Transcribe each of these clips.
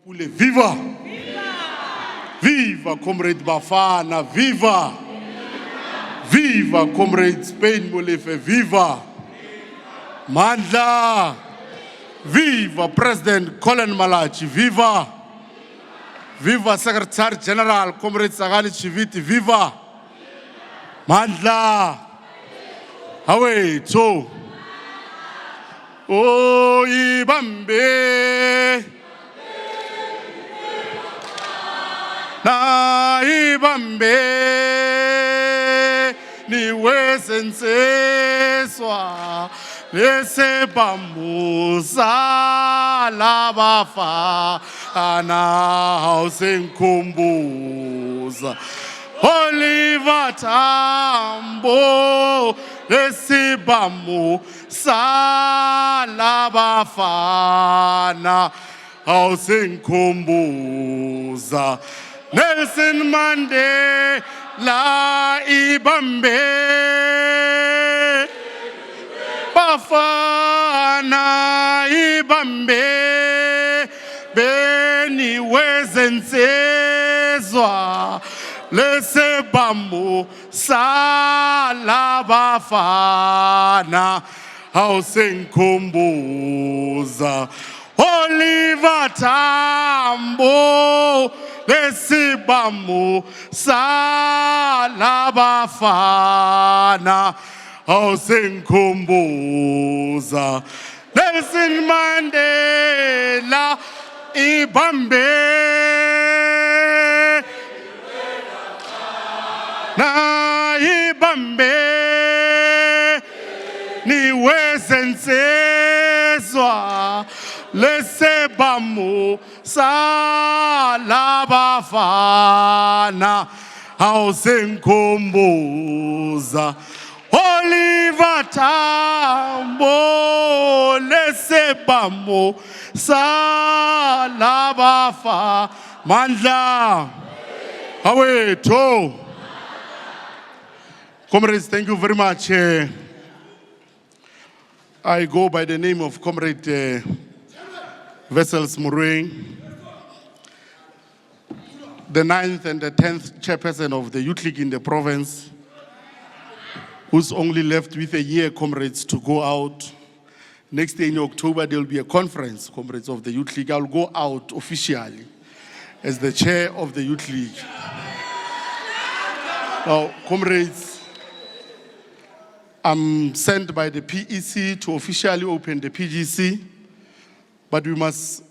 Ule viva! Viva, Comrade Bafana, viva! Viva, Comrade Spain Molefe, viva! Mandla! Viva, President Colin Malachi, viva! Viva, Secretary General Comrade Sagani Chiviti, viva! Mandla! Away, so. Oh, Ibambe! Na Ibambe! Ni wesenseswa lese bamusa labafa ana hausenkumbuza Oliver Tambo lese bamusa labafana hausenkumbuza Nelson Mandela Ibambe Bafana Ibambe Beni wezensezwa lese bamu sala bafana hausenkumbuza Oliver Tambo lesibamu salabafana hausenkumbuza Nelson Mandela Ibambe na Ibambe ni wezensezwa lesebamu salabafana hausenkumbuza Oliver Tambo lesebamu salabafa Mandla Aweto. Comrades, thank you very much. I go by the name of Comrade Vessels Murray, the 9th and the 10th chairperson of the Youth League in the province, who's only left with a year, comrades, to go out. Next year in October, there will be a conference, comrades, of the Youth League. I'll go out officially as the chair of the Youth League. Now, comrades, I'm sent by the PEC to officially open the PGC, but we must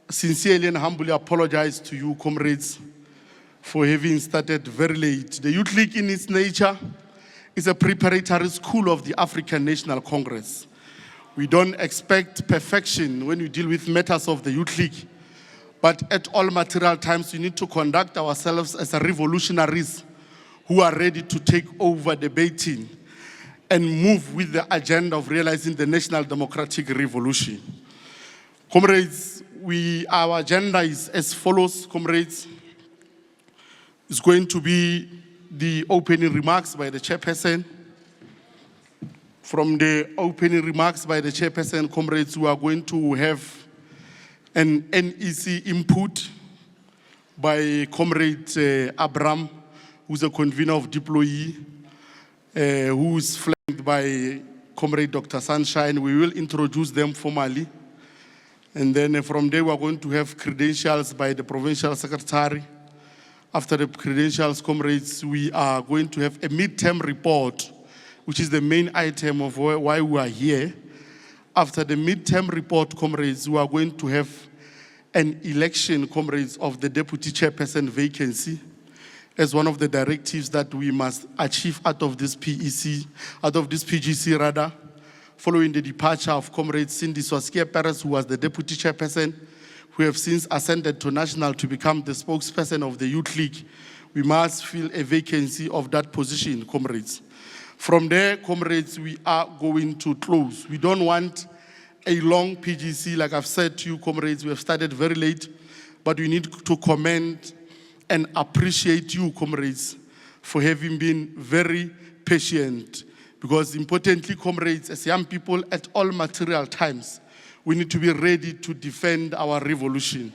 sincerely and humbly apologize to you, comrades, for having started very late. The Youth League in its nature is a preparatory school of the African National Congress. We don't expect perfection when we deal with matters of the Youth League, but at all material times we need to conduct ourselves as revolutionaries who are ready to take over debating and move with the agenda of realizing the national democratic revolution. Comrades, our agenda is as follows, comrades. It's going to be the opening remarks by the chairperson. From the opening remarks by the chairperson, comrades, we are going to have an NEC input by Comrade Abram, who's a convener of Deployee, who is flanked by Comrade Dr. Sunshine. We will introduce them formally. And then from there, we are going to have credentials by the Provincial Secretary. After the credentials, comrades, we are going to have a midterm report, which is the main item of why we are here. After the midterm report, comrades, we are going to have an election, comrades, of the deputy chairperson vacancy as one of the directives that we must achieve out of this PGC rather, following the departure of Comrade Cindy Swaskia Perez, who was the deputy chairperson, who have since ascended to national to become the spokesperson of the Youth League. We must fill a vacancy of that position, comrades. From there, comrades, we are going to close. We don't want a long PGC. Like I've said to you, comrades, we have started very late, but we need to commend and appreciate you, comrades, for having been very patient. Because importantly, comrades, as young people at all material times, we need to be ready to defend our revolution.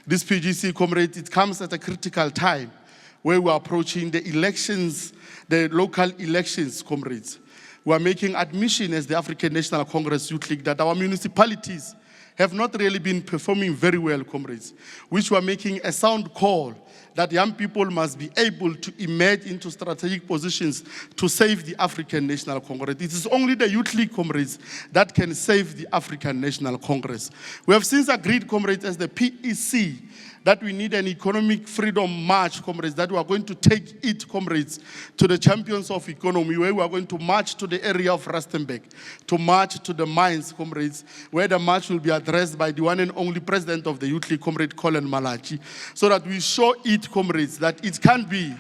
This PGC, comrades, it comes at a critical time where we are approaching the elections, the local elections, comrades. We are making admission as the African National Congress Youth League that our municipalities have not really been performing very well, comrades, which we are making a sound call that young people must be able to emerge into strategic positions to save the African National Congress. It is only the Youth League, comrades, that can save the African National Congress. We have since agreed, comrades, as the PEC, that we need an economic freedom march, comrades, that we are going to take it, comrades, to the champions of economy, where we are going to march to the area of Rustenburg, to march to the mines, comrades, where the march will be addressed by the one and only president of the Youth League, comrade Colin Malachi, so that we show it, comrades, that it can be,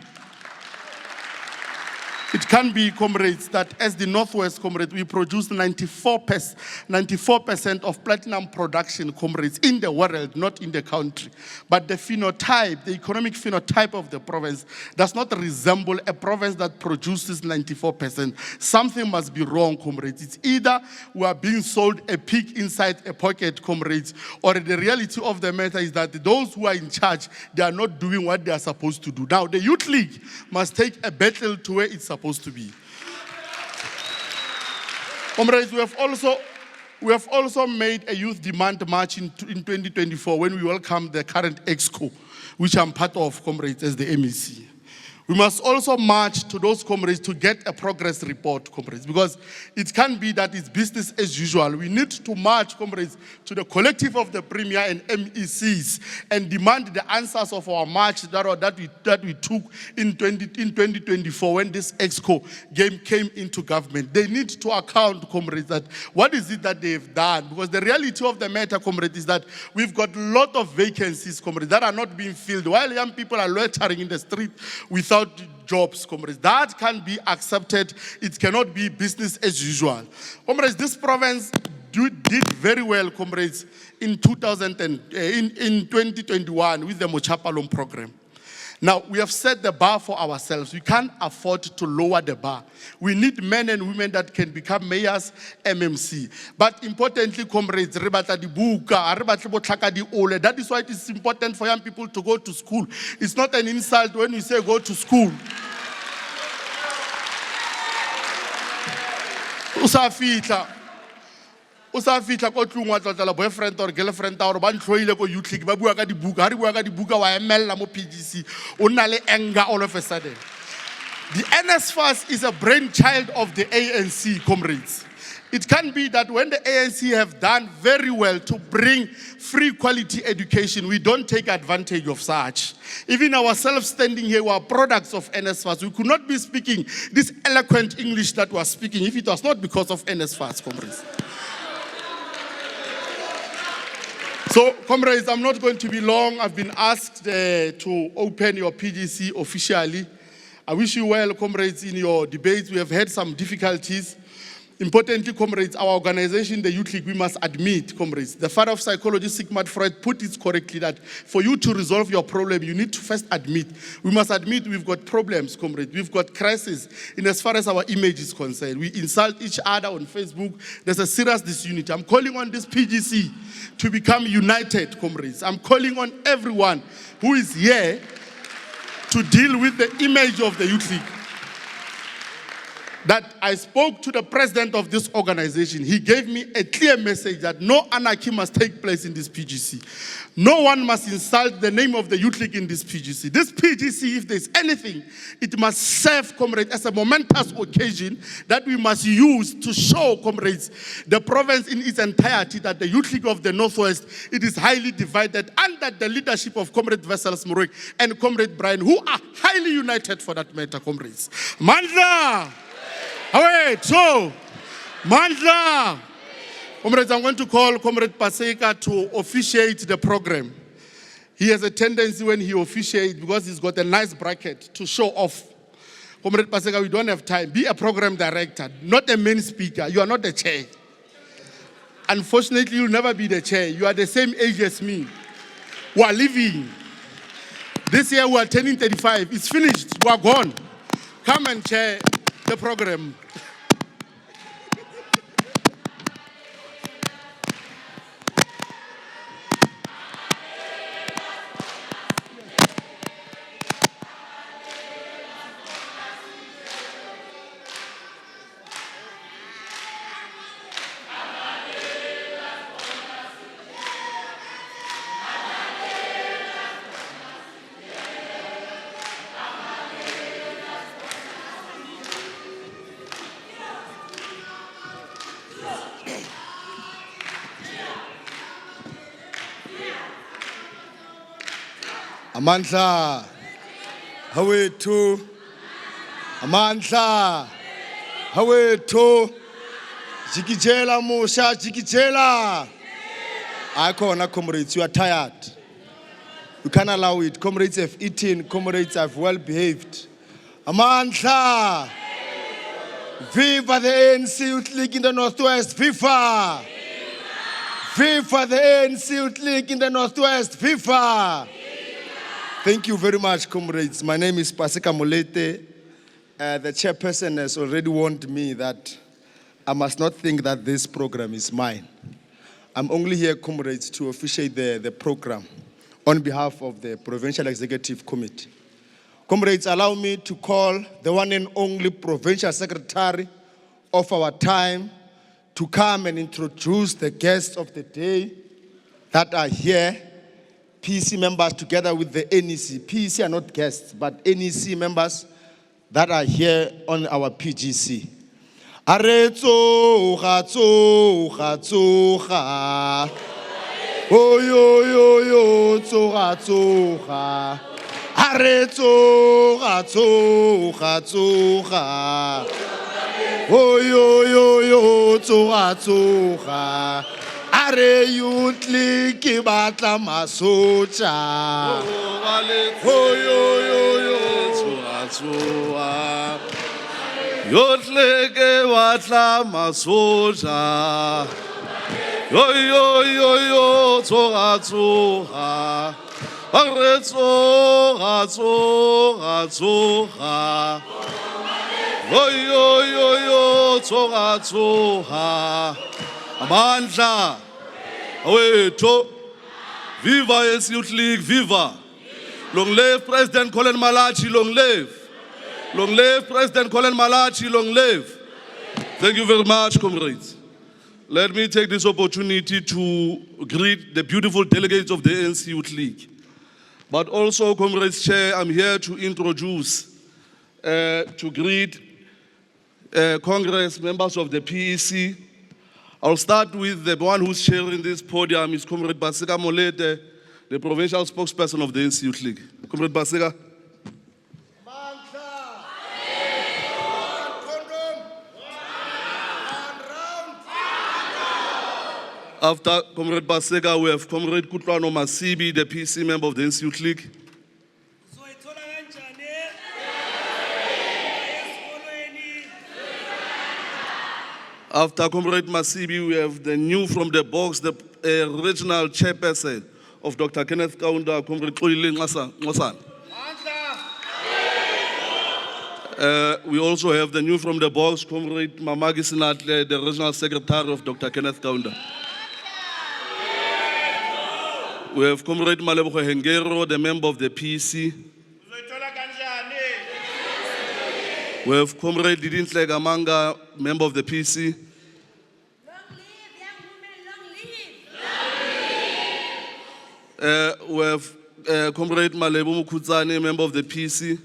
comrades, that as the Northwest, comrades, we produce 94% of platinum production, comrades, in the world, not in the country. But the phenotype, the economic phenotype of the province does not resemble a province that produces 94%. Something must be wrong, comrades. It's either we are being sold a pig inside a pocket, comrades, or the reality of the matter is that those who are in charge, they are not doing what they are supposed to do. Now, the Youth League must take a battle to where it's supposed to be. Comrades, we have also made a youth demand march in 2024 when we welcome the current EXCO, which I'm part of, comrades, as the MEC. We must also march to those, comrades, to get a progress report, comrades, because it can't be that it's business as usual. We need to march, comrades, to the collective of the Premier and MECs and demand the answers of our march that we took in 2024 when this EXCO came into government. They need to account, comrades, that what is it that they've done? Because the reality of the matter, comrades, is that we've got a lot of vacancies, comrades, that are not being filled, while young people are loitering in the street without jobs, comrades. That can be accepted. It cannot be business as usual. Comrades, this province did very well, comrades, in 2021 with the Mochapalong program. Now, we have set the bar for ourselves. We can't afford to lower the bar. We need men and women that can become mayors, MMC. But importantly, comrades, that is why it is important for young people to go to school. It's not an insult when we say go to school. O sa fitla ko tlong wa tlotla boyfriend or girlfriend or ba ntloile ko youth league ba bua ka dibuka ha re bua ka dibuka wa emella mo PGC o nna le anger all of a sudden. The NSFAS is a brainchild of the ANC, comrades. It can be that when the ANC have done very well to bring free quality education, we don't take advantage of such. Even ourselves standing here, we are products of NSFAS. We could not be speaking this eloquent English that we are speaking if it was not because of NSFAS, comrades. So, comrades, I'm not going to be long. I've been asked to open your PGC officially. I wish you well, comrades, in your debates. We have had some difficulties. Importantly, comrades, our organization, the Youth League, we must admit, comrades, the father of psychology, Sigmund Freud, put it correctly that for you to resolve your problem, you need to first admit. We must admit we've got problems, comrades. We've got crises in as far as our image is concerned. We insult each other on Facebook. There's a serious disunity. I'm calling on this PGC to become united, comrades. I'm calling on everyone who is here to deal with the image of the Youth League. That I spoke to the president of this organization. He gave me a clear message that no anarchy must take place in this PGC. No one must insult the name of the Youth League in this PGC. This PGC, if there's anything, it must serve, comrades, as a momentous occasion that we must use to show, comrades, the province in its entirety that the Youth League of the Northwest, it is highly divided under the leadership of Comrade Wessels Moorook and Comrade Brian, who are highly united for that matter, comrades. Mandla! Wait, so, Mandla! Comrades, I'm going to call Comrade Paseka to officiate the program. He has a tendency when he officiates, because he's got a nice bracket to show off. Comrade Paseka, we don't have time. Be a program director, not a main speaker. You are not the chair. Unfortunately, you'll never be the chair. You are the same age as me. We are leaving. This year we are turning 35. It's finished. We are gone. Come and chair the program. Amandla. Hawethu. Amandla. Hawethu. Jikijela Musha, Jikijela. I call comrades, you are tired. You can't allow it. Comrades have eaten, comrades have well behaved. Amandla. Viva the ANC Youth League in the Northwest, Viva! Viva the ANC Youth League in the Northwest, Viva! Thank you very much, comrades. My name is Pasika Molete. The chairperson has already warned me that I must not think that this program is mine. I'm only here, comrades, to officiate the program on behalf of the Provincial Executive Committee. Comrades, allow me to call the one and only Provincial Secretary of our time to come and introduce the guests of the day that are here, PC members together with the NEC. PC are not guests, but NEC members that are here on our PGC. Aretsoga, tsoga, tsoga. Oh, yo, yo, yo, tsoga, tsoga. Aretsoga, tsoga, tsoga. Oh, yo, yo, yo, tsoga, tsoga. Are Youth League ke batla masocha. Oh, yo, yo, yo, tsoga, tsoga. Youth League ke batla masocha. Yo, yo, yo, yo, tsoga, tsoga. Are tsoga, tsoga, tsoga. Yo, yo, yo, yo, tsoga, tsoga. Amandla. Awethu. Viva ANC Youth League, viva. Long live President Colin Malachi, long live. Long live President Colin Malachi, long live. Thank you very much, comrades. Let me take this opportunity to greet the beautiful delegates of the ANC Youth League. But also, Comrades Chair, I'm here to introduce, to greet Congress members of the PEC. I'll start with the one who's sharing this podium, is Comrade Pasika Molete, the provincial spokesperson of the ANC Youth League. Comrade Pasika. After Comrade Pasika, we have Comrade Kutlwano Masibi, the PC member of the ANC Youth League. After Comrade Masibi, we have the new from the box, the regional chairperson of Dr. Kenneth Kaunda, Comrade Koile Ngosan. We also have the new from the box, Comrade Mamagi Sinatle, the regional secretary of Dr. Kenneth Kaunda. We have Comrade Malebogo Hengero, the member of the PEC. We have Comrade Didintle Gamanga, member of the PEC. Long live, young women, long live. We have Comrade Malebo Mukudzane, member of the PEC.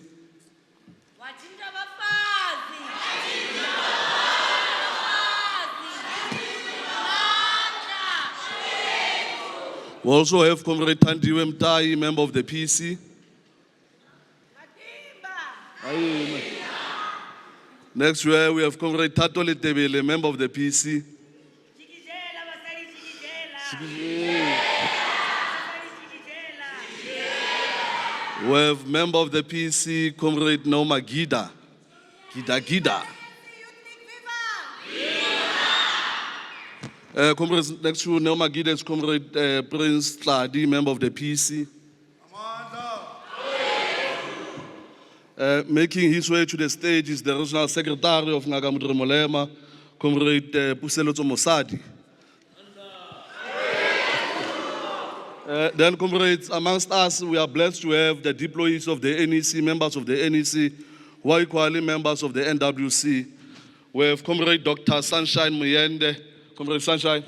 We also have Comrade Tandiwe Mtai, member of the PEC. Next we have Comrade Tato Letebele, member of the PEC. We have member of the PEC, Comrade Naoma Gida. Gida. Comrades, next to Naoma Gida is Comrade Prince Tladi, member of the PEC. Making his way to the stage is the regional secretary of Nagamudre Molema, Comrade Puselotso Mosadi. Then, comrades, amongst us, we are blessed to have the deployees of the NEC, members of the NEC, who are equally members of the NWC. We have Comrade Dr. Sunshine Muyende. Comrade Sunshine.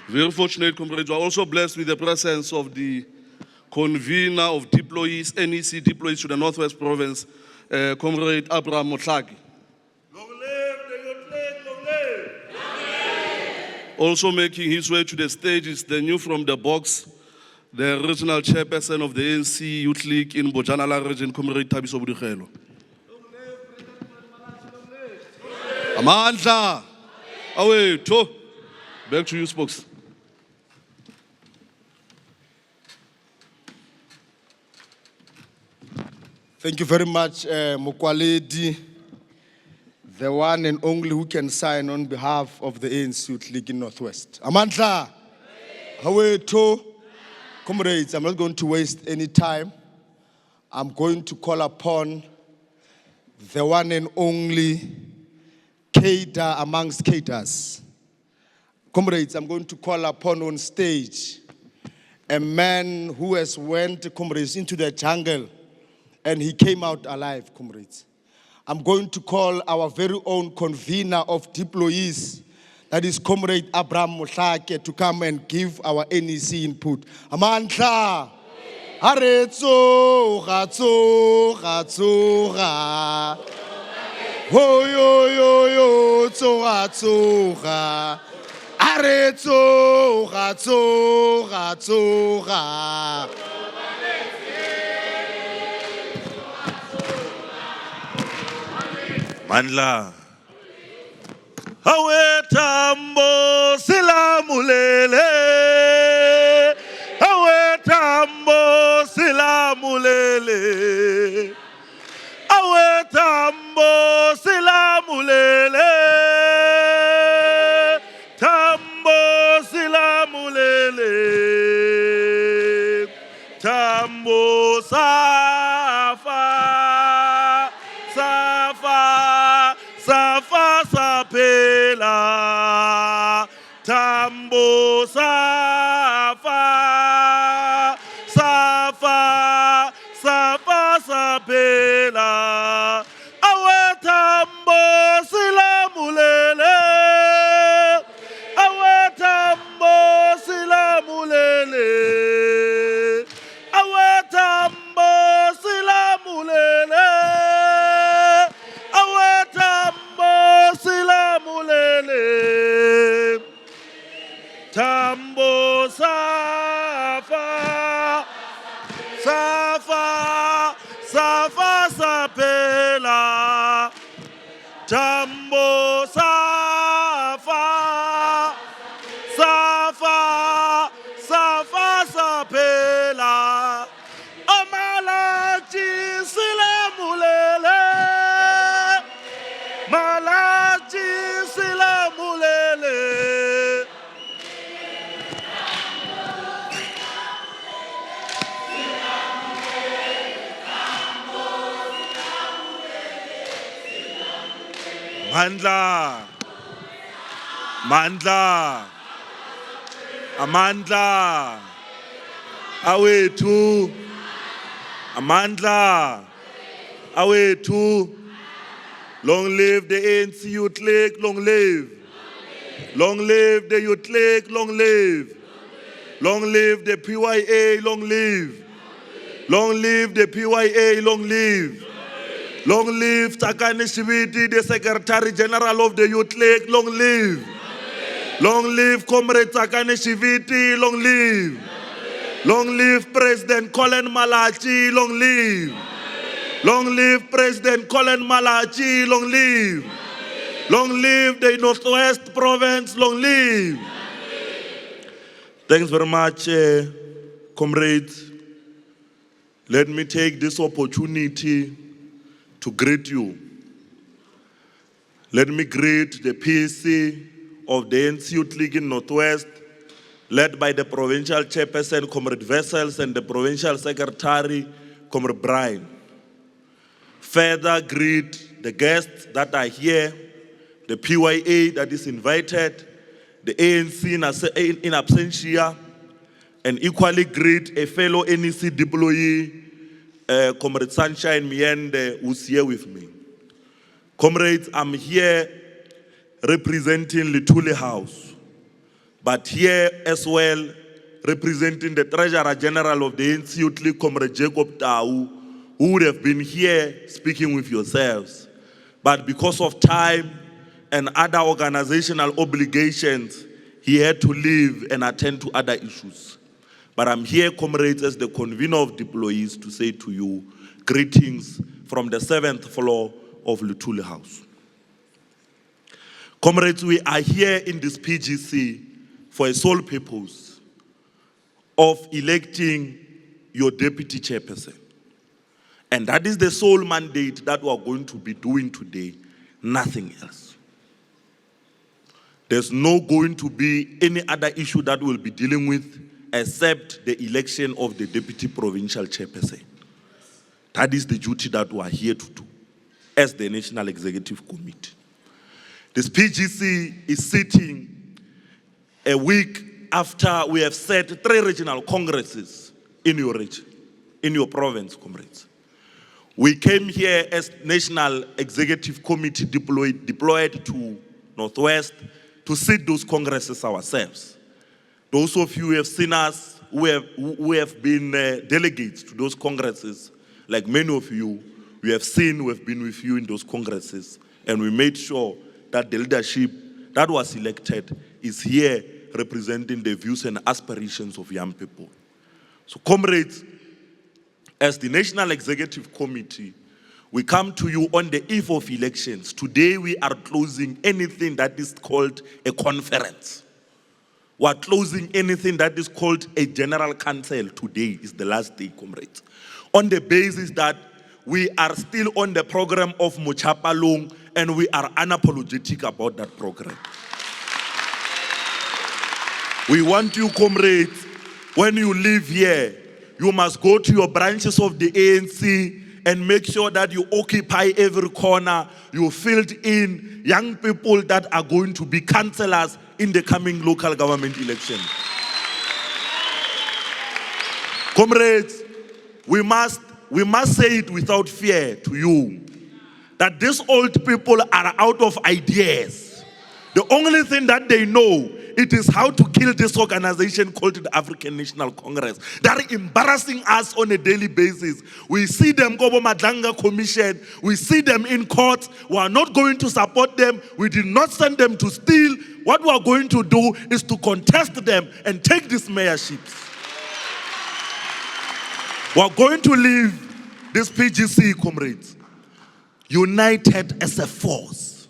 Very fortunate, comrades. We are also blessed with the presence of the convener of deployees, NEC deployees to the Northwest Province, Comrade Abraham Motlaki. Long live the Youth League, long live. Also making his way to the stage is the new from the box, the regional chairperson of the ANC Youth League in Bojanala region, Comrade Thabiso Bodikelo. Amandla. Away, to. Back to you, spokes. Thank you very much, Mokwaledi, the one and only who can sign on behalf of the ANC Youth League in Northwest. Amandla, Haweto, comrades, I'm not going to waste any time. I'm going to call upon the one and only cater amongst caters. Comrades, I'm going to call upon on stage a man who has went, comrades, into the jungle and he came out alive, comrades. I'm going to call our very own convener of deployees, that is Comrade Abraham Mohlake, to come and give our NEC input. Amandla, Haretso, Gatso, Gatsoga, Ho yo yo yo, Tsoga, Haretso, Gatso, Gatsoga. Mandla. Hawe tambo silamulele. Hawe tambo silamulele. Hawe tambo silamulele. Tambo silamulele. Tambo safa. Safa sapela, tambo safa, safa sapela, awe tambo silamulele, awe tambo silamulele, awe tambo silamulele. Tambo safa, safa, safa sapela. Tambo safa, safa, safa sapela. Amalachi silamulele, malachi silamulele. Mandla, Mandla, Amandla, Awethu, Amandla, Awethu. Long live the ANC Youth League, long live. Long live the Youth League, long live. Long live the PYA, long live. Long live the PYA, long live. Long live Takane Shiviti, the Secretary General of the Youth League, long live. Long live Comrade Takane Shiviti, long live. Long live President Colin Malachi, long live. Long live President Colin Malachi, long live. Long live the Northwest Province, long live. Thanks very much, comrades. Let me take this opportunity to greet you. Let me greet the PSC of the ANC Youth League in Northwest, led by the Provincial Chairperson, Comrade Vessels, and the Provincial Secretary, Comrade Brian. Further greet the guests that are here, the PYA that is invited, the ANC in absentia, and equally greet a fellow NEC deployee, Comrade Sunshine Miende, who's here with me. Comrades, I'm here representing Litule House, but here as well representing the Treasurer General of the ANC Youth League, Comrade Jacob Tau, who would have been here speaking with yourselves. But because of time and other organizational obligations, he had to leave and attend to other issues. But I'm here, comrades, as the convener of deployees to say to you, greetings from the 7th floor of Luthuli House. Comrades, we are here in this PGC for a sole purpose of electing your deputy chairperson. And that is the sole mandate that we are going to be doing today, nothing else. There's no going to be any other issue that we'll be dealing with except the election of the deputy provincial chairperson. That is the duty that we are here to do as the National Executive Committee. This PGC is sitting a week after we have set 3 regional congresses in your region, in your province, comrades. We came here as National Executive Committee deployed to Northwest to sit those congresses ourselves. Those of you who have seen us, who have been delegates to those congresses, like many of you, we have seen, we have been with you in those congresses, and we made sure that the leadership that was elected is here representing the views and aspirations of young people. So, comrades, as the National Executive Committee, we come to you on the eve of elections. Today we are closing anything that is called a conference. We are closing anything that is called a general council. Today is the last day, comrades. On the basis that we are still on the program of Mochapalong and we are unapologetic about that program. We want you, comrades, when you live here, you must go to your branches of the ANC and make sure that you occupy every corner. You filled in young people that are going to be councillors in the coming local government election. Comrades, we must say it without fear to you that these old people are out of ideas. The only thing that they know, it is how to kill this organization called the African National Congress. They are embarrassing us on a daily basis. We see them go to Madlanga Commission. We see them in court. We are not going to support them. We did not send them to steal. What we are going to do is to contest them and take these mayorships. We are going to leave this PGC, comrades, united as a force.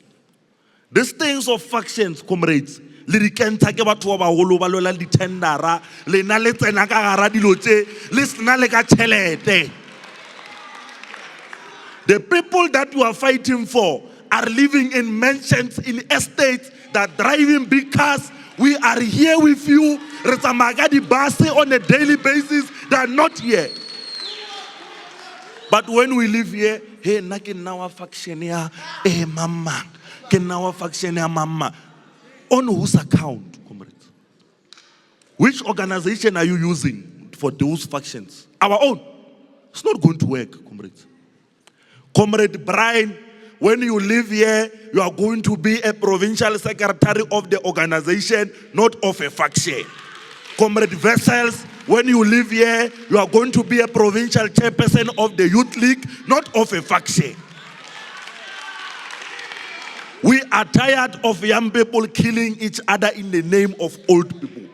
These things of factions, comrades, le dikenta ke batho ba baholo ba lola ditendara le na le tsena ka gara dilo tse le sena le ka tšhelete. The people that you are fighting for are living in mansions, in estates, that are driving big cars. We are here with you. Re tsamaya ka dibase on a daily basis. They are not here. But when we live here, hey, na ke nna wa faction ya mama, ke nna wa faction ya mama. On whose account, comrades? Which organization are you using for those factions? Our own. It's not going to work, comrades. Comrade Brian, when you live here, you are going to be a provincial secretary of the organization, not of a faction. Comrade Vessels, when you live here, you are going to be a provincial chairperson of the Youth League, not of a faction. We are tired of young people killing each other in the name of old people.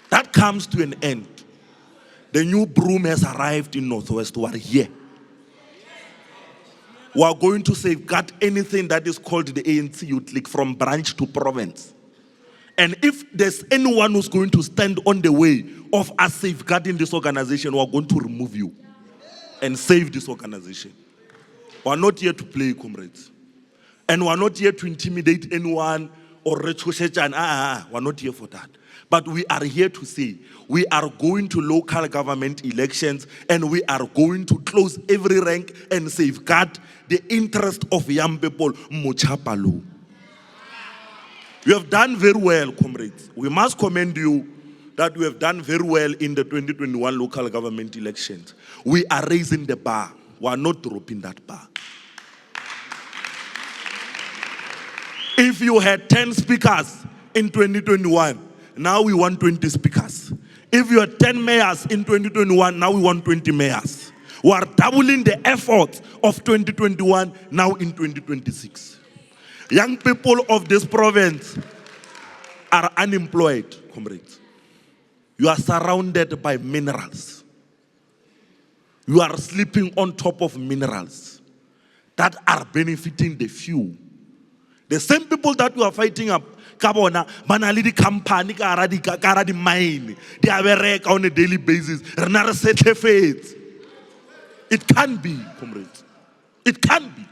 That comes to an end. The new broom has arrived in Northwest. We are here. We are going to safeguard anything that is called the ANC Youth League from branch to province. And if there's anyone who's going to stand on the way of us safeguarding this organization, we are going to remove you and save this organization. We are not here to play, comrades. And we're not here to intimidate anyone or retrocession. We're not here for that. But we are here to say, we are going to local government elections and we are going to close every rank and safeguard the interest of young people. Mochapalo. You have done very well, comrades. We must commend you that you have done very well in the 2021 local government elections. We are raising the bar. We are not dropping that bar. If you had 10 speakers in 2021, now we want 20 speakers. If you had 10 mayors in 2021, now we want 20 mayors. We are doubling the effort of 2021 now in 2026. Young people of this province, are unemployed, comrades. You are surrounded by minerals. You are sleeping on top of minerals that are benefiting the few. The same people that you are fighting up, Kabona, Manalidi company, Karadi mine, they are bereka on a daily basis. It can be, comrades. It can be.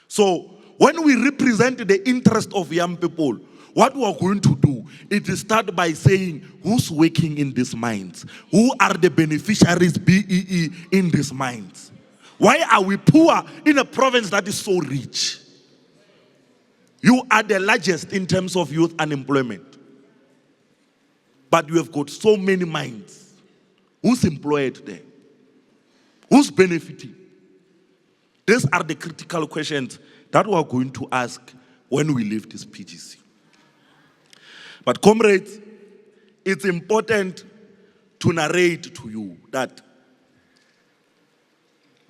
So when we represent the interest of young people, what we are going to do is to start by saying who's working in these mines, who are the beneficiaries BEE in these mines. Why are we poor in a province that is so rich? You are the largest in terms of youth unemployment, but you have got so many mines. Who's employed there? Who's benefiting? These are the critical questions that we are going to ask when we leave this PGC. But comrades, it's important to narrate to you that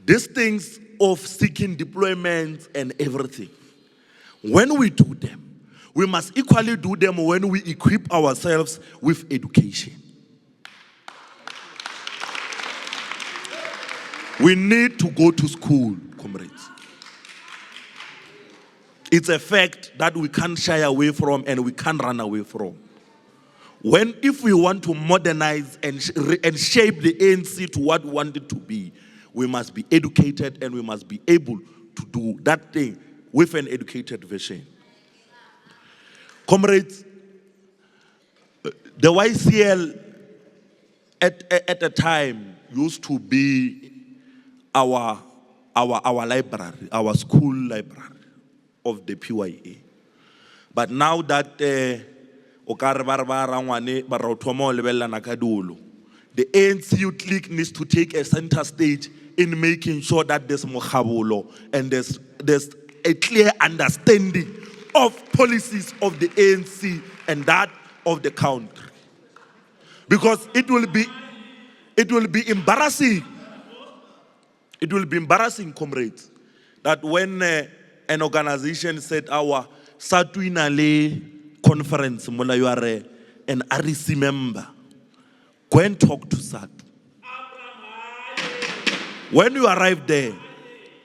these things of seeking deployment and everything, when we do them, we must equally do them when we equip ourselves with education. We need to go to school, comrades. It's a fact that we can't shy away from and we can't run away from. If we want to modernize and shape the ANC to what we want it to be, we must be educated and we must be able to do that thing with an educated version. Comrades, the YCL at a time used to be our library, our school library of the PYA. But now that the ANC Youth League needs to take a center stage in making sure that there's mokhabulo and there's a clear understanding of policies of the ANC and that of the country. Because it will be embarrassing. It will be embarrassing, comrades, that when an organization said our Satuinale conference, Mola, you are an REC member, go and talk to SAT. When you arrive there,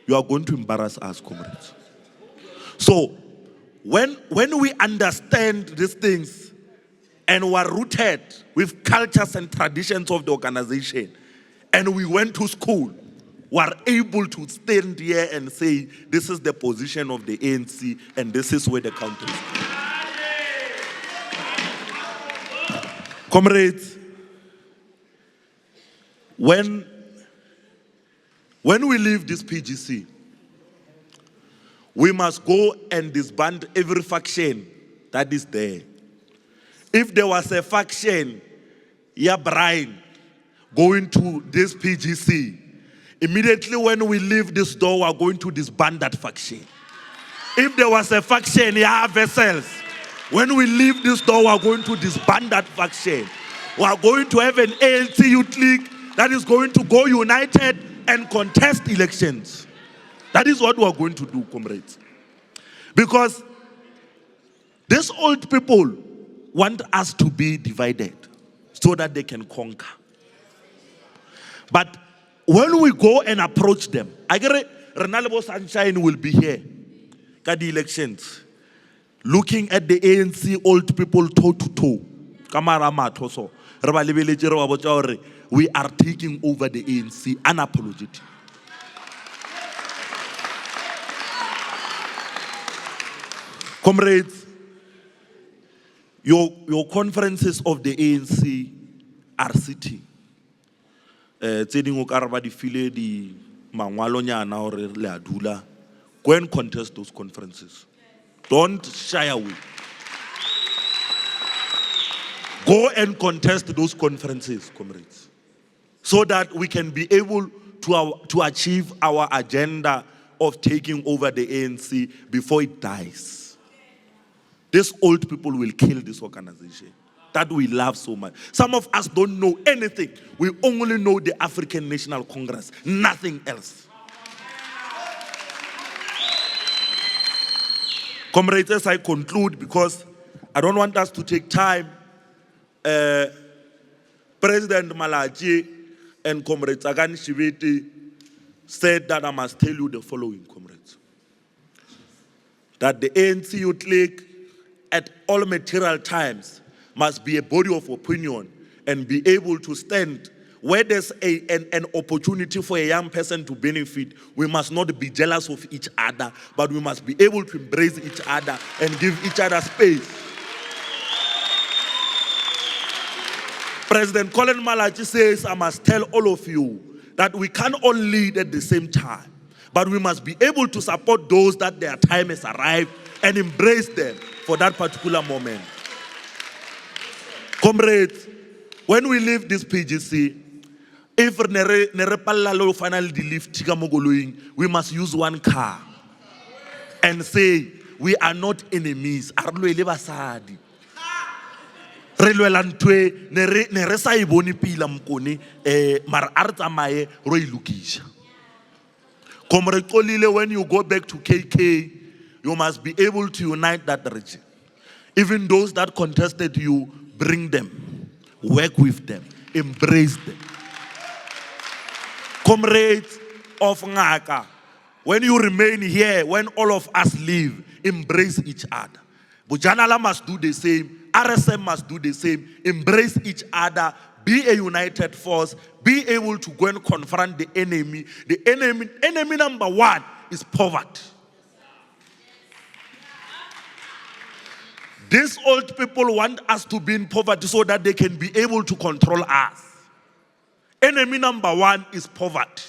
you are going to embarrass us, comrades. So, when we understand these things and were rooted with cultures and traditions of the organization, and we went to school, we are able to stand here and say, this is the position of the ANC and this is where the country is. Comrades, when we leave this PGC, we must go and disband every faction that is there. If there was a faction, Brian, going to this PGC, immediately when we leave this door, we are going to disband that faction. If there was a faction, Vessels, when we leave this door, we are going to disband that faction. We are going to have an ANC Youth League that is going to go united and contest elections. That is what we are going to do, comrades. Because these old people want us to be divided so that they can conquer. But when we go and approach them, I get it, Renalebo Sunshine will be here at the elections, looking at the ANC old people toe to toe. We are taking over the ANC unapologetic. Comrades, your conferences of the ANC are sitting. Go and contest those conferences. Don't shy away. Go and contest those conferences, comrades, so that we can be able to achieve our agenda of taking over the ANC before it dies. These old people will kill this organization that we love so much. Some of us don't know anything. We only know the African National Congress, nothing else. Comrades, as I conclude, because I don't want us to take time. President Malachi and Comrade Tsakan Shibiti said that I must tell you the following, comrades. That the ANC Youth League at all material times must be a body of opinion and be able to stand where there's an opportunity for a young person to benefit. We must not be jealous of each other, but we must be able to embrace each other and give each other space. President Colin Malachi says, I must tell all of you that we can't all lead at the same time, but we must be able to support those that their time has arrived and embrace them for that particular moment. Comrades, when we leave this PGC, if finally we must use one car and say, we are not enemies. Re lwela ntwe ne re sa e bone pila mkone mara a re tsamaye ro ilukisha. Comrade Kolile, when you go back to KK, you must be able to unite that region. Even those that contested you, bring them, work with them, embrace them. Comrades of Ngaka, when you remain here, when all of us leave, embrace each other. Bojanala must do the same. RSM must do the same. Embrace each other. Be a united force. Be able to go and confront the enemy. The enemy number one is poverty. These old people want us to be in poverty so that they can be able to control us. Enemy number one is poverty.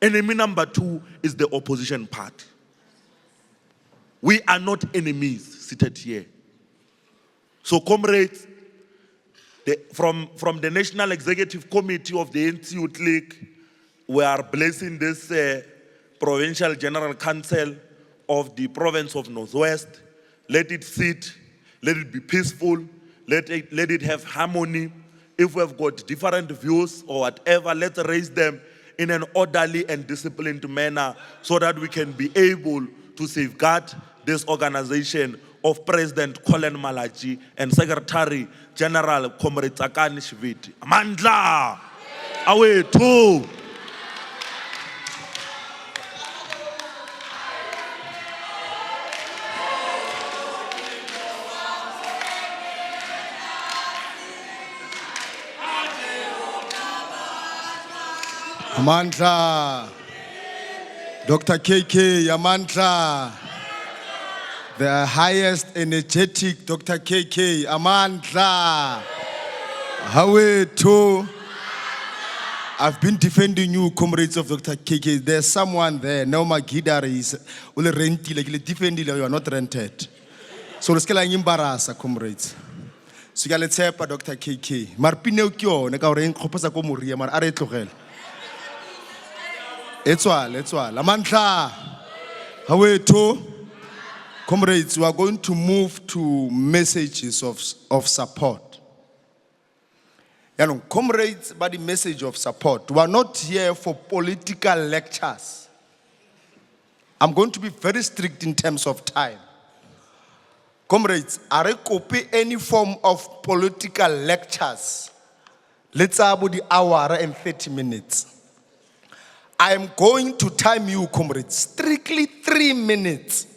Enemy number two is the opposition party. We are not enemies seated here. So comrades, from the National Executive Committee of the ANC Youth League, we are blessing this Provincial General Council of the province of Northwest. Let it sit, let it be peaceful, let it have harmony. If we have got different views or whatever, let's raise them in an orderly and disciplined manner so that we can be able to safeguard this organization of President Colin Malachi and Secretary General Comrade Tsakan Shibiti. Amandla! Away too! Amandla. Dr. KK, Amandla. The highest energetic Dr. KK, Amandla. Hawe to. I've been defending you, comrades of Dr. KK. There's someone there. Now my guidar is rented, like defending you are not rented. So let's get embarrassed, comrades. So you let's help Dr. KK. Marpineo kyo, neka ore nkopasa ko moria mar are tlogela. It's all. Amandla. Hawe to. Comrades, we are going to move to messages of support. Comrades, by the message of support, we are not here for political lectures. I'm going to be very strict in terms of time. Comrades, I copy any form of political lectures. Let's have the hour and 30 minutes. I am going to time you, comrades, strictly 3 minutes.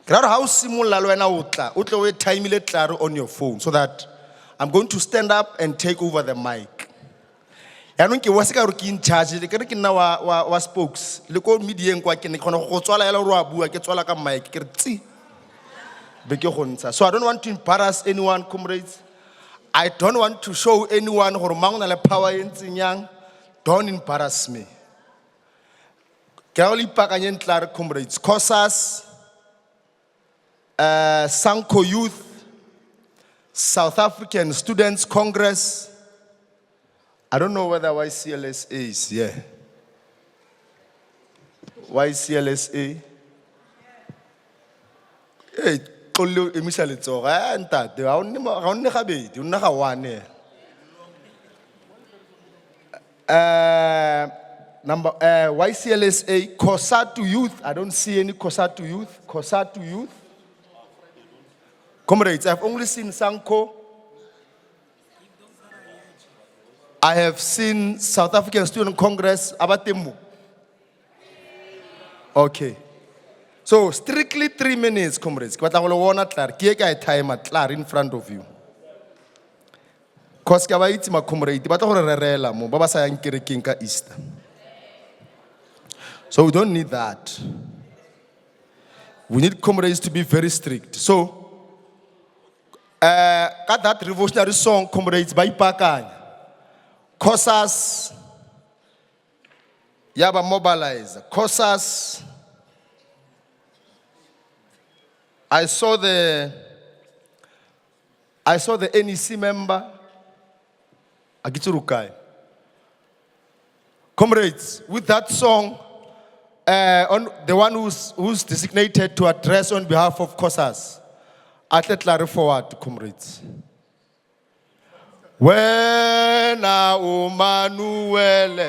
How similar time on your phone so that I'm going to stand up and take over the mic. I don't care what's in charge. The can now was spokes. Look at media and quite can so I don't want to embarrass anyone, comrades. I don't want to show anyone who power in young. Don't embarrass me. Comrades, COSAS. Sanko Youth, South African Students Congress. I don't know whether YCLSA is here. YCLSA. Hey, Kolo emisale tsoga ntate ha onne gabedi ona ga one. Number YCLSA, COSATU Youth. I don't see any COSATU Youth. COSATU Youth. Comrades, I've only seen Sanko. I have seen South African Student Congress, Abatemu. Okay. So strictly 3 minutes, comrades. But I will want to time at in front of you. Cause ka ba itse ma comrade, ba tla go re rerela mo ba ba sa yang kerekeng ka Easter. So we don't need that. We need comrades to be very strict. So, got that revolutionary song, comrades, by Ipakanya. COSAS, Yaba mobilize. COSAS, I saw the NEC member, Agiturukai. Comrades, with that song, on the one who's designated to address on behalf of COSAS, Atletlare forward, comrades. Wena umanuele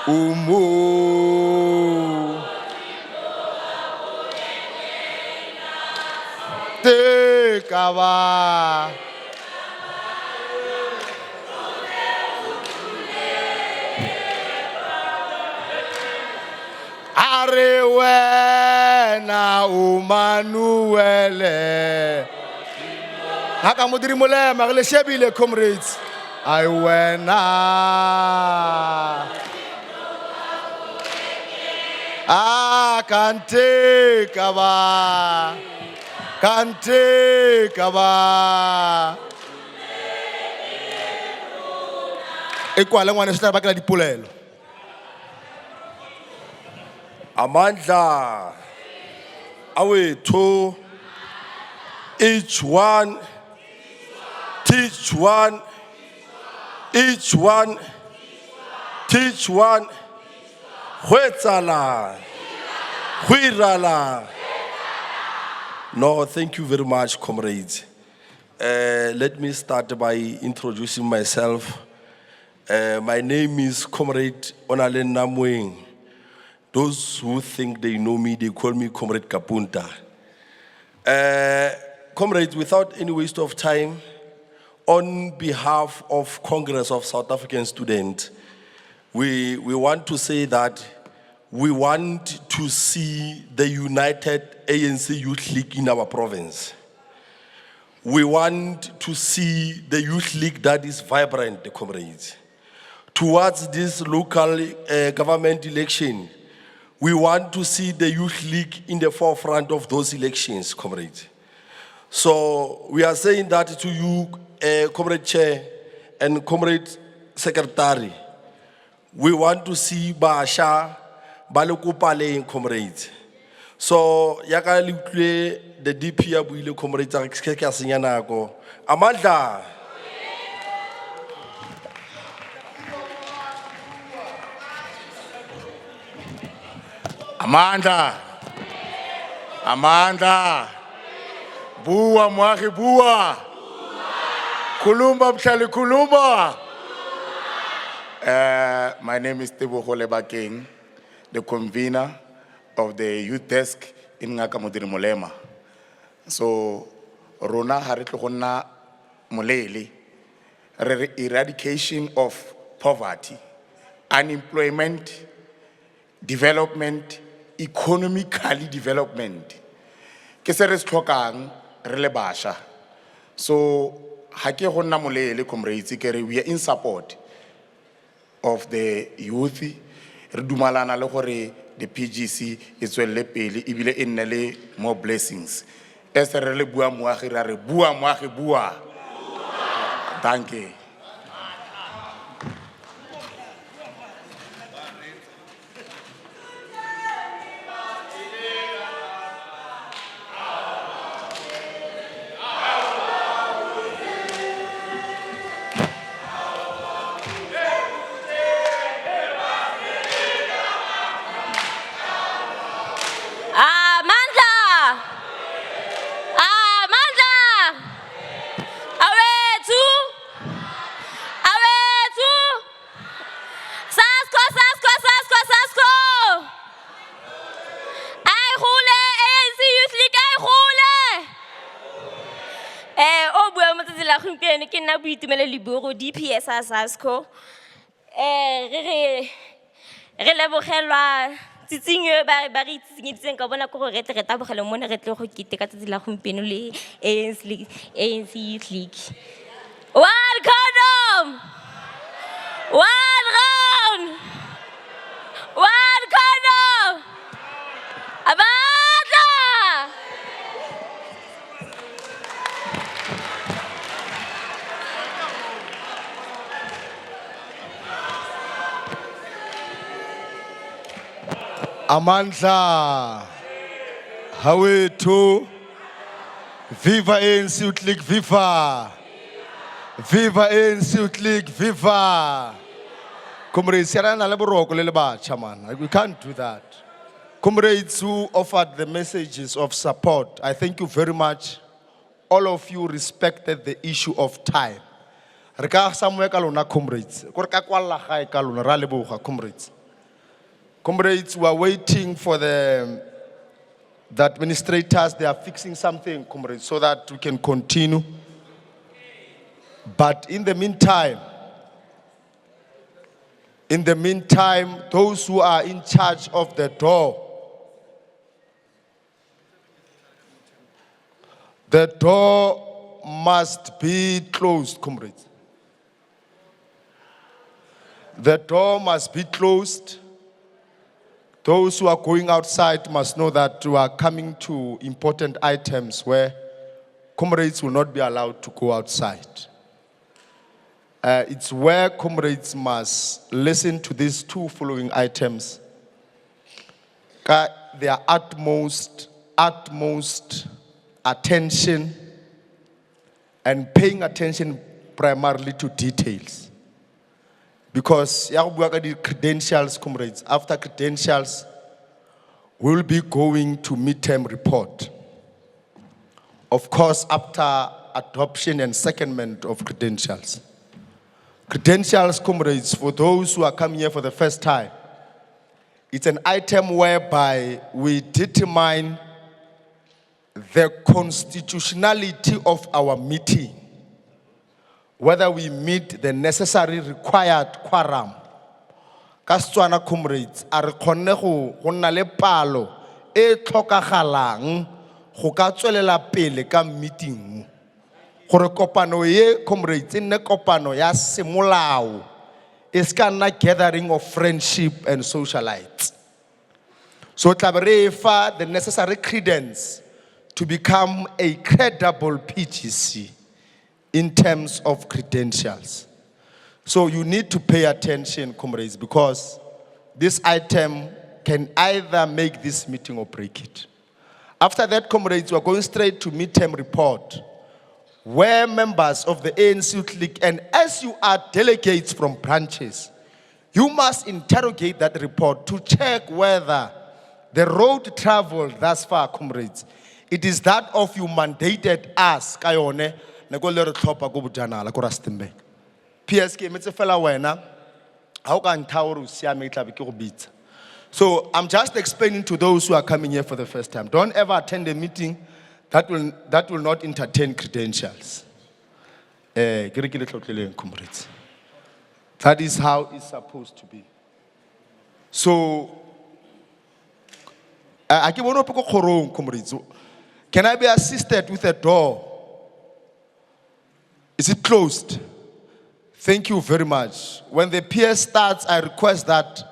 umu tekaba are wena umanuele haka modiri molema re le shebile comrades ai wena kante kaba e kwala ngwana se tla ba ka dipolelo. Amandla awethu each one teach one each one teach one hwetsala hwirala. No, thank you very much, comrades. Let me start by introducing myself. My name is Comrade Onalen Namweng. Those who think they know me, they call me Comrade Kapunta. Comrades, without any waste of time, on behalf of Congress of South African Students, we want to say that we want to see the united ANC Youth League in our province. We want to see the Youth League that is vibrant, comrades. Towards this local government election, we want to see the Youth League in the forefront of those elections, comrades. So we are saying that to you, Comrade Chair and Comrade Secretary. We want to see Basha, Balokupale, comrades. So, yaka liukle the DP abuile comrades akeka sinyana ko. Amanda. Amanda. Bua mwaki bua. Kulumba mshali kulumba. My name is Tebo Holebakeng, the convener of the youth desk in Ngakamodiri Molema. So, Rona Haritlogona Molele, eradication of poverty, unemployment, development, economically development. Keseres Tlhokang re le basha. So, hake gonna molele comrades kere we are in support of the youth. Re dumalana le gore the PGC is tswelle pele ebile e nne le more blessings. Ese re le bua moagi ra re bua moagi bua. Thank you. tsatsing la gompieno ke nna Boitumelo Leburu DPS a SASCO. Re lebogelwa tsitsing e ba re itsitseng ka bona go re tle re tabogela mona re tle go keteka tsatsing la gompieno le ANC Youth League. One condom! One round! One condom! Abata! Amandla. Hawethu. Viva ANC Youth League, viva. Viva ANC Youth League, viva. Comrades, we can't do that. Comrades who offered the messages of support, I thank you very much. All of you respected the issue of time. Comrades. Comrades. Comrades, we are waiting for the administrators. They are fixing something, comrades, so that we can continue. But in the meantime, those who are in charge of the door must be closed, comrades. The door must be closed. Those who are going outside must know that we are coming to important items where comrades will not be allowed to go outside. It's where comrades must listen to these two following items. Their utmost attention and paying attention primarily to details. Because the credentials, comrades, after credentials, we'll be going to midterm report. Of course, after adoption and secondment of credentials. Credentials, comrades, for those who are coming here for the first time, it's an item whereby we determine the constitutionality of our meeting, whether we meet the necessary required quorum. Kastswana, comrades, a re kgonne go nna le palo e tlhokagalang go ka tswelela pele ka meeting. Gore kopano ye, comrades, nne kopano ya semolao, e ska nna gathering of friendship and socialites. So tla be re fa the necessary credence to become a credible PGC in terms of credentials. So you need to pay attention, comrades, because this item can either make this meeting or break it. After that, comrades, we are going straight to midterm report, where members of the ANC Youth League, and as you are delegates from branches, you must interrogate that report to check whether the road traveled thus far, comrades, it is that of you mandated us, Kayone, Negolero Topa Gobujana, Lakorastimbe. PSK, Metsefela Wena, how can Tauru Siame Tabikobit? So I'm just explaining to those who are coming here for the first time. Don't ever attend a meeting that will not entertain credentials. Comrades. That is how it's supposed to be. So, comrades. Can I be assisted with a door? Is it closed? Thank you very much. When the PS starts, I request that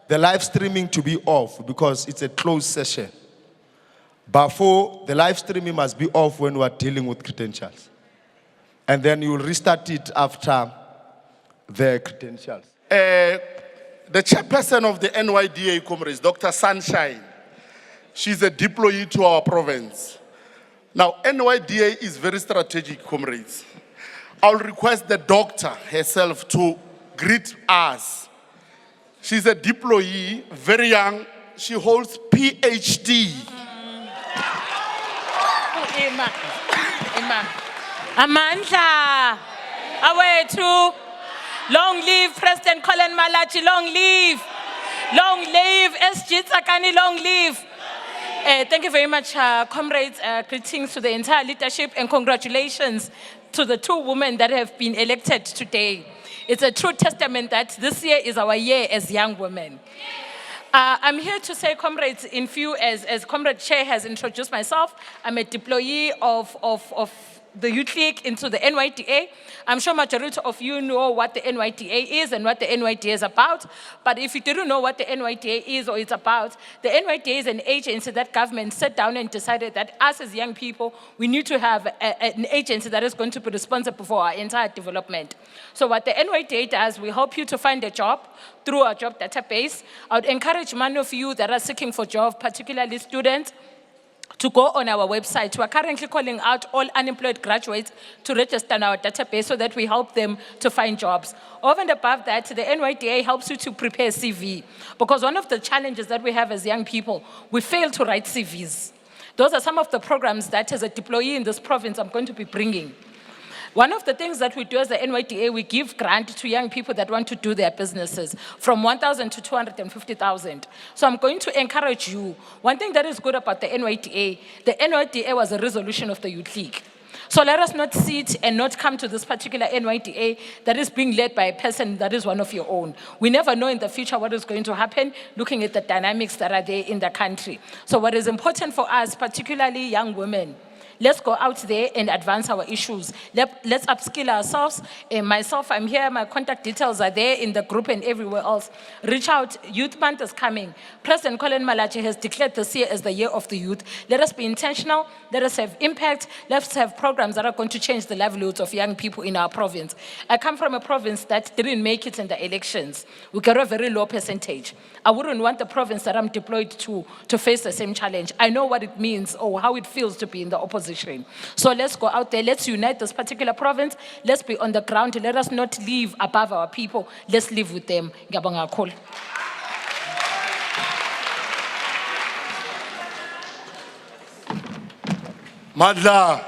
the live streaming to be off because it's a closed session. Before, the live streaming must be off when we are dealing with credentials. And then you will restart it after the credentials. The chairperson of the NYDA, comrades, Dr. Sunshine, she's a deployee to our province. Now, NYDA is very strategic, comrades. I'll request the doctor herself to greet us. She's a deployee, very young. She holds PhD. Amandla, awethu, long live President Colin Malachi, long live SG Tsakani, long live. Thank you very much, comrades. Greetings to the entire leadership and congratulations to the two women that have been elected today. It's a true testament that this year is our year as young women. I'm here to say, comrades, in few, as Comrade Chair has introduced myself, I'm a deployee of the Youth League into the NYDA. I'm sure majority of you know what the NYDA is and what the NYDA is about. But if you didn't know what the NYDA is or it's about, the NYDA is an agency that government sat down and decided that us as young people, we need to have an agency that is going to be responsible for our entire development. So what the NYDA does, we help you to find a job through our job database. I would encourage many of you that are seeking for jobs, particularly students, to go on our website. We are currently calling out all unemployed graduates to register in our database so that we help them to find jobs. Over and above that, the NYDA helps you to prepare a CV, because one of the challenges that we have as young people, we fail to write CVs. Those are some of the programs that as a deployee in this province I'm going to be bringing. One of the things that we do as the NYDA, we give grant to young people that want to do their businesses from 1,000 to 250,000. So I'm going to encourage you. One thing that is good about the NYDA was a resolution of the Youth League. So let us not sit and not come to this particular NYDA that is being led by a person that is one of your own. We never know in the future what is going to happen, looking at the dynamics that are there in the country. So what is important for us, particularly young women, let's go out there and advance our issues. Let's upskill ourselves. Myself, I'm here. My contact details are there in the group and everywhere else. Reach out. Youth Month is coming. President Colin Malachi has declared this year as the year of the youth. Let us be intentional. Let us have impact. Let's have programs that are going to change the livelihoods of young people in our province. I come from a province that didn't make it in the elections. We got a very low percentage. I wouldn't want the province that I'm deployed to face the same challenge. I know what it means or how it feels to be in the opposition. So let's go out there, let's unite this particular province, let's be on the ground, let us not live above our people, let's live with them. Ngiyabonga kakhulu. Madla.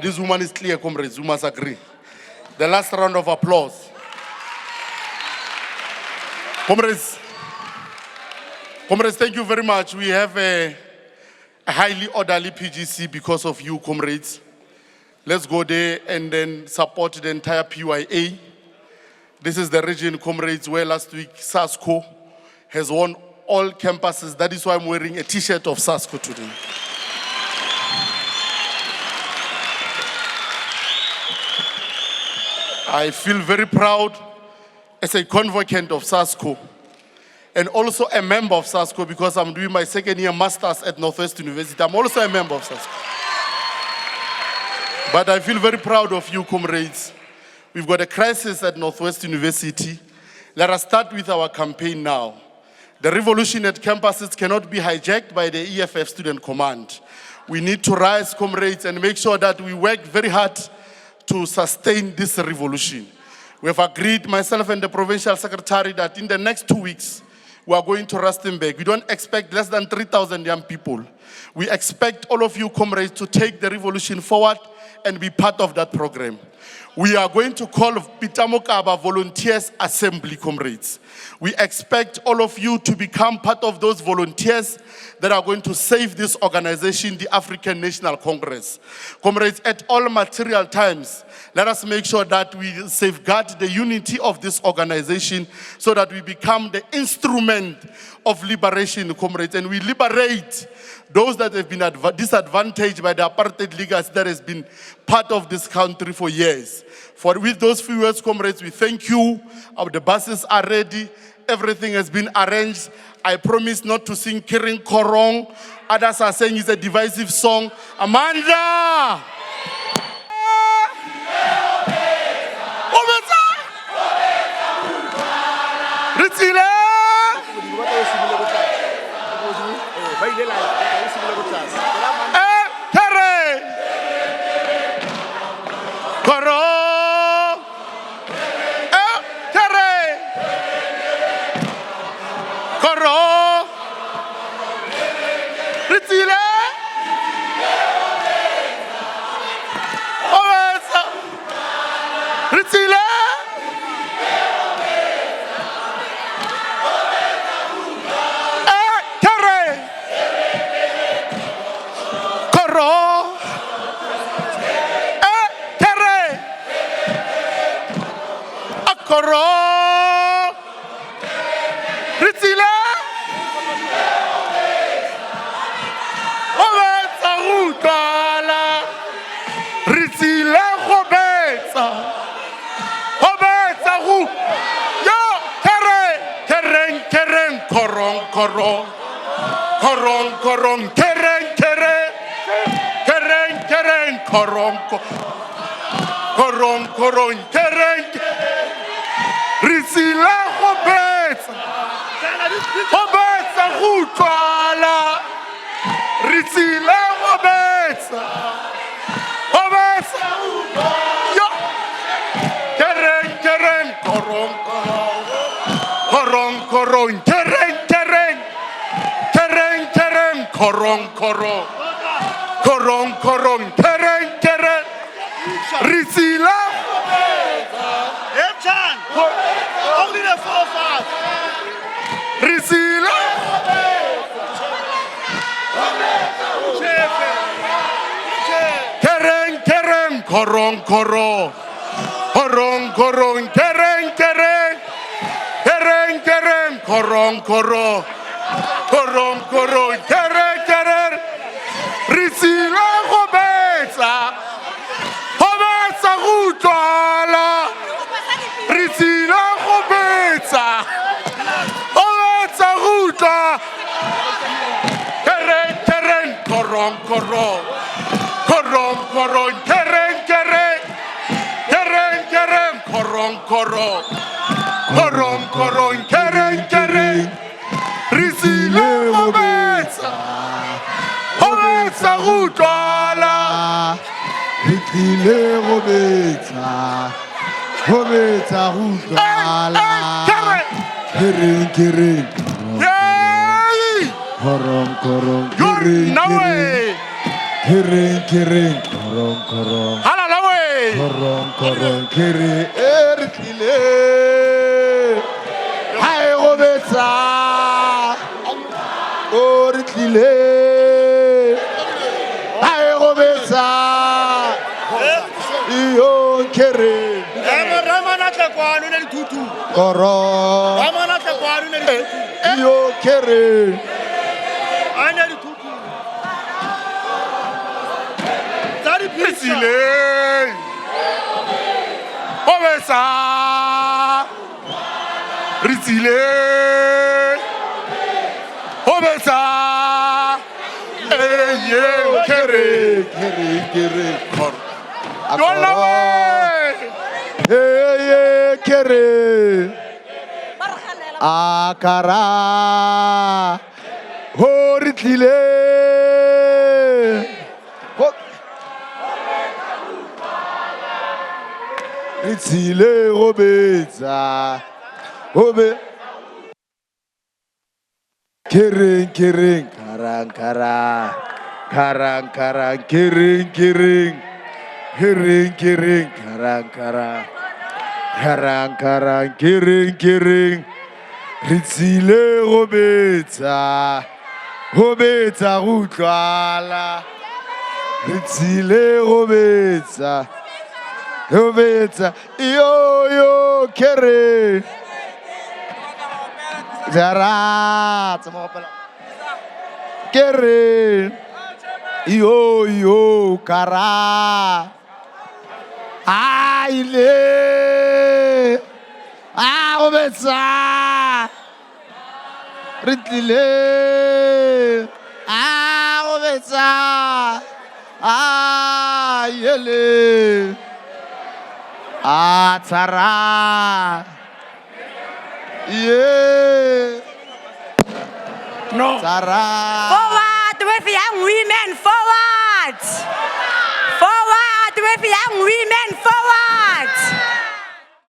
This woman is clear, comrades, you must agree. The last round of applause. Comrades, thank you very much. We have a highly orderly PGC because of you, comrades. Let's go there and then support the entire PYA. This is the region, comrades, where last week SASCO has won all campuses. That is why I'm wearing a t-shirt of SASCO today. I feel very proud as a convocant of SASCO, and also a member of SASCO because I'm doing my second year master's at Northwest University. I'm also a member of SASCO. But I feel very proud of you, comrades. We've got a crisis at Northwest University. Let us start with our campaign now. The revolution at campuses cannot be hijacked by the EFF Student Command. We need to rise, comrades, and make sure that we work very hard to sustain this revolution. We have agreed, myself and the Provincial Secretary, that in the next 2 weeks, we are going to Rustenburg. We don't expect less than 3,000 young people. We expect all of you, comrades, to take the revolution forward and be part of that program. We are going to call Pitamokaba Volunteers Assembly, comrades. We expect all of you to become part of those volunteers that are going to save this organization, the African National Congress. Comrades, at all material times, let us make sure that we safeguard the unity of this organization so that we become the instrument of liberation, comrades, and we liberate those that have been disadvantaged by the apartheid legacy that has been part of this country for years. For with those few words, comrades, we thank you. The buses are ready. Everything has been arranged. I promise not to sing Kirin Korong. Others are saying it's a divisive song. Amanda! Ritsile! Koro! Koro! Ritsile! Ritsile! koro. Korong, korong, kereng, kereng. Kereng, kereng, korong, korong, korong, kereng. Risila go betsa. Go betsa go utlwala. Risila go betsa. Go betsa. Yo. Kereng, kereng, korong, korong. Korong, korong, kereng, kereng. Kereng, kereng, korong, korong. Korong, korong, kereng, kereng. Risila go betsa. Only the 4-5. Risila. Kereng, kereng, korong, korong. Korong, korong, kereng, kereng. Kereng, kereng, korong, korong. Korong, korong, kereng, kereng. Risila go betsa. Go betsa go utlwala. Risila go betsa. Go betsa go utlwa. Kereng, kereng, korong, korong. Korong, korong, kereng, kereng. Kereng, kereng, korong, korong. Korong, korong, kereng, kereng. Risila go betsa. Go betsa go utlwala. Ritile go betsa. Go betsa go utlwala. Kereng, kereng. Yay! Korong, korong, You're kereng, no kereng. way. Kereng, kereng. Korong, korong. Halala way. Korong, korong, kereng. Ritile. Hai go betsa. O ritile. Hai go betsa. Iyo kereng. Korong. Iyo kereng. Risile. Go betsa. Risile. Go betsa. Yeah, kereng. Kereng, kereng. You're no way. Hey, kereng. Akara. Horitile. Ritile go betsa. Obe. Kereng, kereng. Karang, karang. Karang, karang. Kereng, kereng. Kereng, kereng. Karang, karang. Karang, karang. Kereng, kereng. Ritile go betsa. Go betsa go utlwala. Ritile go betsa. Go betsa. Yo, yo, kereng. Zara, kereng. Yo, yo, kara. Aile. Go betsa. Ritile. Go betsa. Yele. Tsara. Yeah. No. Tsara. Forward with young women, forward!